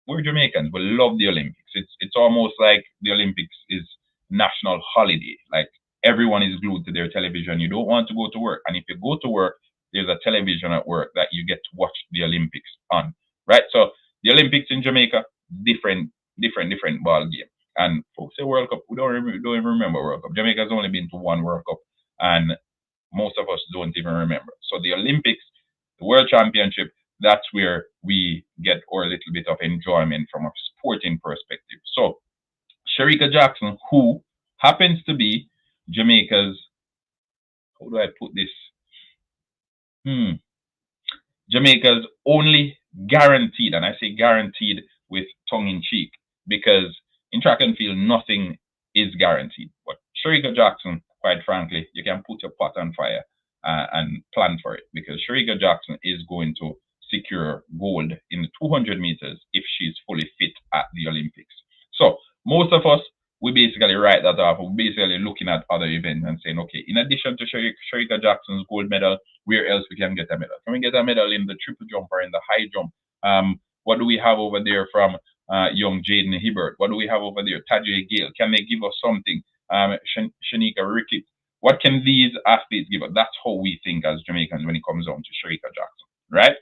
we're Jamaicans. We love the Olympics. It's almost like the Olympics is national holiday. Like everyone is glued to their television. You don't want to go to work, and if you go to work, there's a television at work that you get to watch the Olympics on. Right. So the Olympics in Jamaica, different, different ball game. And folks say World Cup, we don't even remember World Cup. Jamaica's only been to one World Cup, and most of us don't even remember. So the Olympics, the World Championship, that's where we get our little bit of enjoyment from a sporting perspective. So Shericka Jackson, who happens to be Jamaica's, how do I put this? Hmm. Jamaica's only guaranteed, and I say guaranteed with tongue in cheek, because in track and field, nothing is guaranteed. But Shericka Jackson, quite frankly, you can put your pot on fire and plan for it, because Shericka Jackson is going to secure gold in the 200 meters if she's fully fit at the Olympics. So most of us, we basically write that off. We're basically looking at other events and saying, okay, in addition to Shericka Jackson's gold medal, where else we can get a medal? Can we get a medal in the triple jump or in the high jump? What do we have over there from young Jaden Hibbert? What do we have over there? Tajay Gale. Can they give us something? Shanika Ricketts. What can these athletes give us? That's how we think as Jamaicans when it comes down to Shericka Jackson, right?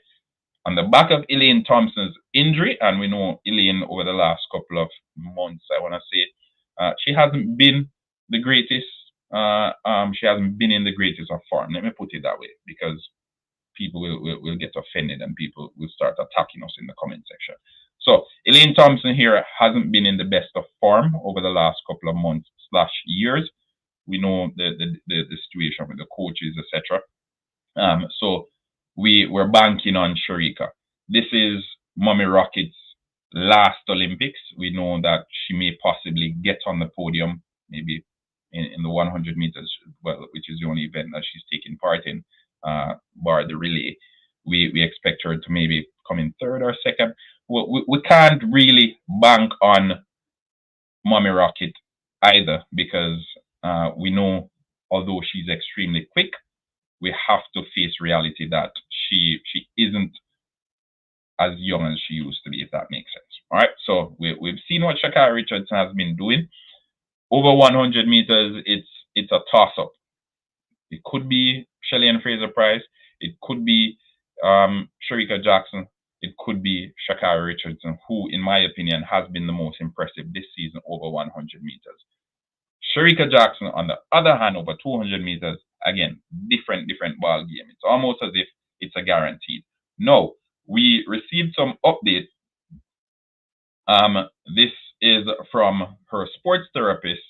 On the back of Elaine Thompson's injury, and we know Elaine over the last couple of months, I want to say, she hasn't been the greatest. She hasn't been in the greatest of form. Let me put it that way, because people will get offended and people will start attacking us in the comment section. So Elaine Thompson here hasn't been in the best of form over the last couple of months / years. We know the situation with the coaches, etc. So we're banking on Shericka. This is Mommy Rocket's last Olympics. We know that she may possibly get on the podium, maybe in the 100 meters, well, which is the only event that she's taking part in, bar the relay. We expect her to maybe come in third or second. We can't really bank on Mommy Rocket either, because we know, although she's extremely quick, we have to face reality that she isn't as young as she used to be, if that makes sense. All right, so we've seen what Sha'Carri Richardson has been doing. Over 100 meters, it's a toss-up. It could be Shelly-Ann Fraser-Pryce. It could be Shericka Jackson. It could be Sha'Carri Richardson, who, in my opinion, has been the most impressive this season over 100 meters. Shericka Jackson, on the other hand, over 200 meters, again, different ball game. It's almost as if it's a guaranteed. No, we received some updates. This is from her sports therapist,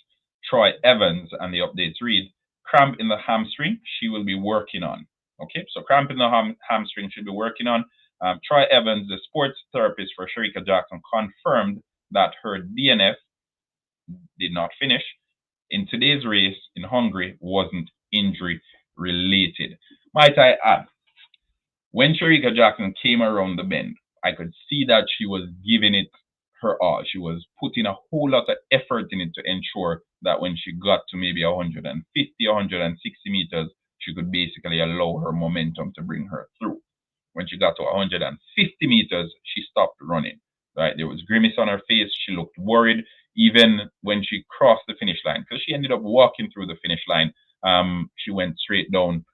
Troy Evans, and the updates read, cramp in the hamstring she will be working on. Okay, so cramp in the hamstring she'll be working on. Troy Evans, the sports therapist for Shericka Jackson, confirmed that her DNF did not finish in today's race in Hungary wasn't injury related. Might I add, when Shericka Jackson came around the bend, I could see that she was giving it her all. She was putting a whole lot of effort in it to ensure that when she got to maybe 150, 160 meters, she could basically allow her momentum to bring her through. When she got to 150 meters, she stopped running. Right, there was grimace on her face. She looked worried, even when she crossed the finish line, because she ended up walking through the finish line. She went straight down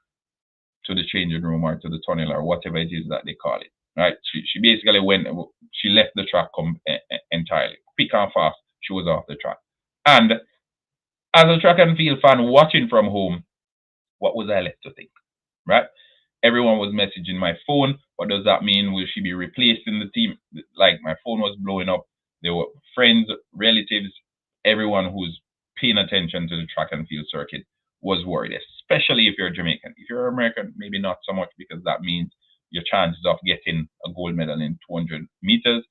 to the changing room or to the tunnel or whatever it is that they call it. Right, she basically she left the track entirely. Quick and fast, she was off the track. And as a track and field fan watching from home, what was I left to think? Right? Everyone was messaging my phone. What does that mean? Will she be replaced in the team? Like, my phone was blowing up. There were friends, relatives, everyone who's paying attention to the track and field circuit was worried, especially if you're Jamaican. If you're American, maybe not so much, because that means your chances of getting a gold medal in 200 meters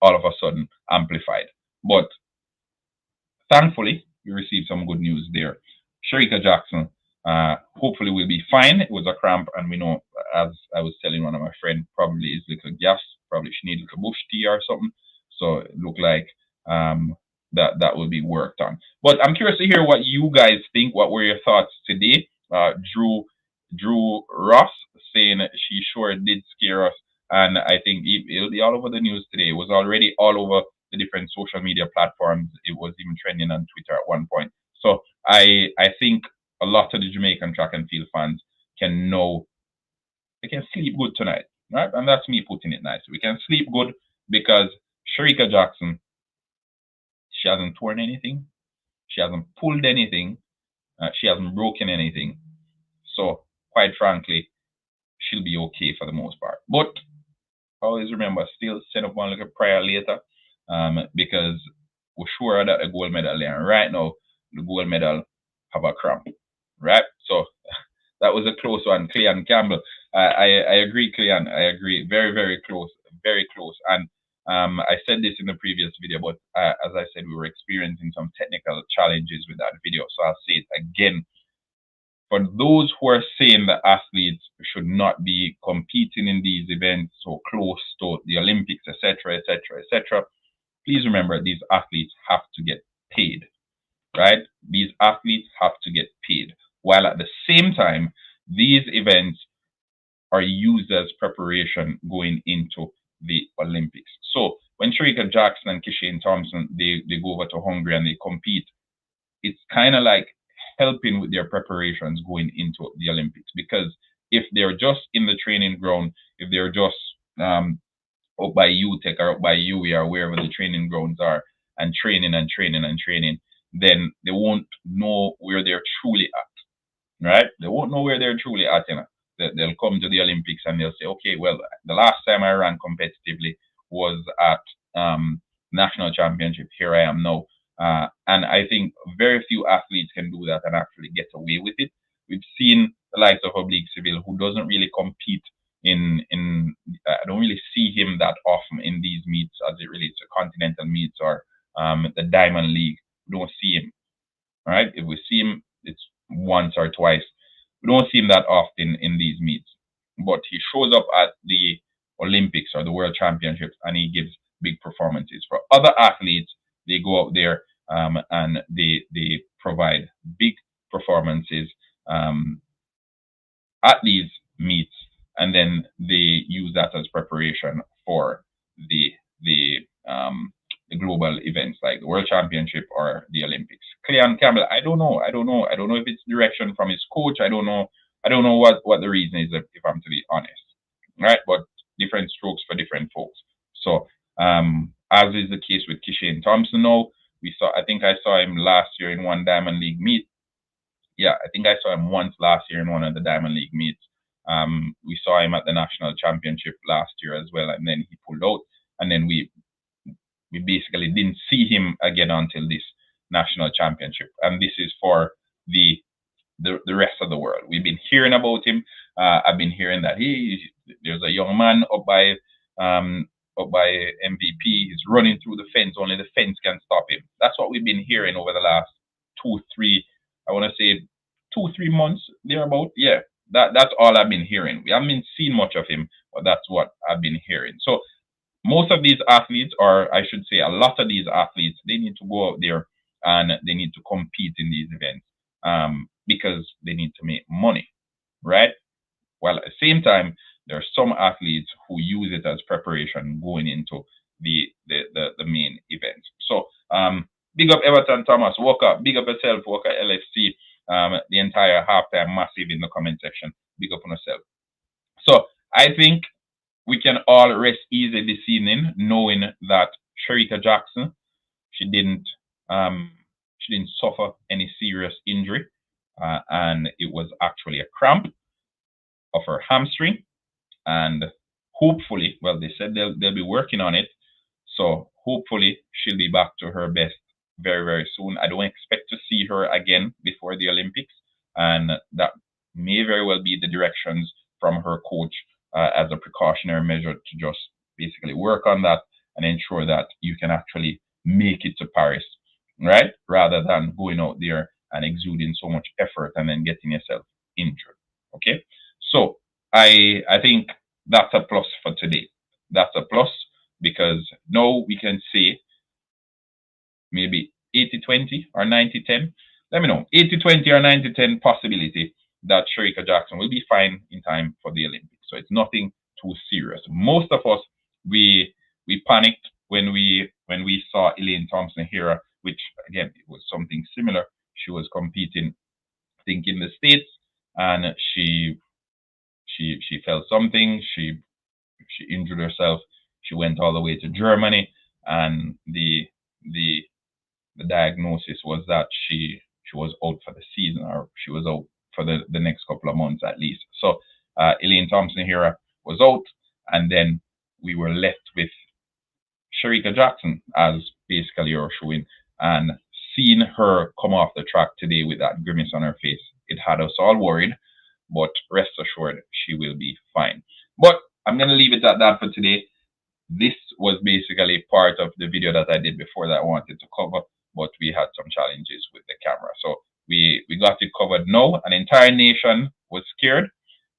all of a sudden amplified. But thankfully, we received some good news there. Shericka Jackson hopefully will be fine. It was a cramp, and we know, as I was telling one of my friends, probably is little gas. Probably she needs little bush tea or something. So it looked like that will be worked on. But I'm curious to hear what you guys think. What were your thoughts today? Drew Ross saying she sure did scare us and I think it'll be all over the news today. It was already all over the different social media platforms. It was even trending on Twitter at one point. So I think a lot of the Jamaican track and field fans can know they can sleep good tonight, right? And that's me putting it nice. We can sleep good because Shericka Jackson, she hasn't torn anything, she hasn't pulled anything, she hasn't broken anything. So quite frankly, she'll be okay for the most part. But always remember, still send up one little prayer later, because we're sure that a gold medal there. And right now, the gold medal have a cramp, right? So that was a close one, Clean Campbell. I agree, Clean. I agree. Very, very close. Very close. And I said this in the previous video, but as I said, we were experiencing some technical challenges with that video. So I'll say it again. For those who are saying that athletes should not be competing in these events so close to the Olympics, etc., etc., etc., please remember these athletes have to get paid, right? These athletes have to get paid. While at the same time, these events are used as preparation going into the Olympics. So when Shericka Jackson and Kishane Thompson, they go over to Hungary and they compete, it's kind of like helping with their preparations going into the Olympics. Because if they're just in the training ground, if they're just up by UTech or up by UE or wherever the training grounds are, and training and training and training, then they won't know where they're truly at, right? They won't know where they're truly at. You know, they'll come to the Olympics and they'll say, okay, well, the last time I ran competitively was at national championship. Here I am now. And I think very few athletes can do that and actually get away with it. We've seen the likes of Oblique Civil, who doesn't really compete in I don't really see him that often in these meets as it relates to continental meets or the Diamond League. We don't see him. All right, if we see him, it's once or twice. We don't see him that often in these meets, but he shows up at the Olympics or the World Championships and he gives big performances. For other athletes, they go out there and they provide big performances at these meets, and then they use that as preparation for the the um, the global events like the World Championship or the Olympics. Clean Campbell, I don't know. I don't know. I don't know if it's direction from his coach. I don't know. I don't know what the reason is, if I'm to be honest. Right? But different strokes for different folks. So as is the case with Kishane Thompson now, we saw I think I saw him last year in one Diamond League meet. Yeah, I think I saw him once last year in one of the Diamond League meets. We saw him at the national championship last year as well, and then he pulled out. And then we basically didn't see him again until this national championship. And this is for the rest of the world. We've been hearing about him. I've been hearing that there's a young man up by MVP. He's running through the fence. Only the fence can stop him. That's what we've been hearing over the last 2-3. I want to say 2-3 months thereabout. Yeah, that's all I've been hearing. We haven't been seeing much of him, but that's what I've been hearing. So most of these athletes, or I should say a lot of these athletes, they need to go out there and they need to compete in these events because they need to make money, right? While at the same time, there are some athletes who use it as preparation going into the main event. So big up Everton Thomas, Walker, big up yourself, Walker LFC, the entire halftime massive in the comment section. Big up on yourself. So I think we can all rest easy this evening, knowing that Shericka Jackson, she didn't suffer any serious injury, and it was actually a cramp of her hamstring, and hopefully, well, they said they'll be working on it, so hopefully she'll be back to her best very, very soon. I don't expect to see her again before the Olympics, and that may very well be the directions from her coach as a precautionary measure to just basically work on that and ensure that you can actually make it to Paris, right? Rather than going out there and exuding so much effort and then getting yourself injured. Okay, so I think that's a plus for today. That's a plus because now we can say maybe 80-20 or 90-10. Let me know. 80-20 or 90-10 possibility that Shericka Jackson will be fine in time for the Olympics. So it's nothing too serious. Most of us, we panicked when we saw Elaine Thompson here, which again it was something similar. She was competing, I think, in the States, and she felt something. She injured herself. She went all the way to Germany, and the the diagnosis was that she was out for the season, or she was out for the next couple of months at least. So Elaine Thompson here was out, and then we were left with Shericka Jackson as basically our showing. And seeing her come off the track today with that grimace on her face, it had us all worried. But rest assured, she will be fine. But I'm going to leave it at that for today. This was basically part of the video that I did before that I wanted to cover, but we had some challenges with the camera. So we got it covered now. An entire nation was scared.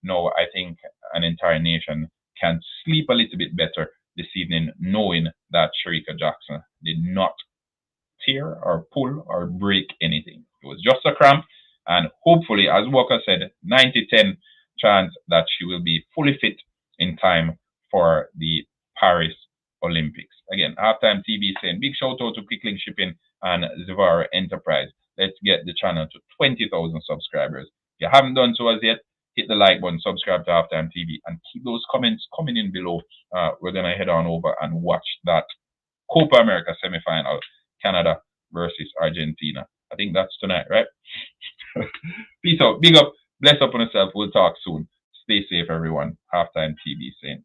No, I think an entire nation can sleep a little bit better this evening knowing that Shericka Jackson did not tear or pull or break anything. It was just a cramp, and hopefully, as Walker said, 90-10 chance that she will be fully fit in time for the Paris Olympics. Again, Halftime TV saying big shout out to Quicklink Shipping and Zivara Enterprise. Let's get the channel to 20,000 subscribers. If you haven't done so as yet, hit the like button, subscribe to Halftime TV, and keep those comments coming in below. We're going to head on over and watch that Copa America semifinal, Canada versus Argentina. I think that's tonight, right? Peace out. Big up. Bless up on yourself. We'll talk soon. Stay safe, everyone. Halftime TV saying.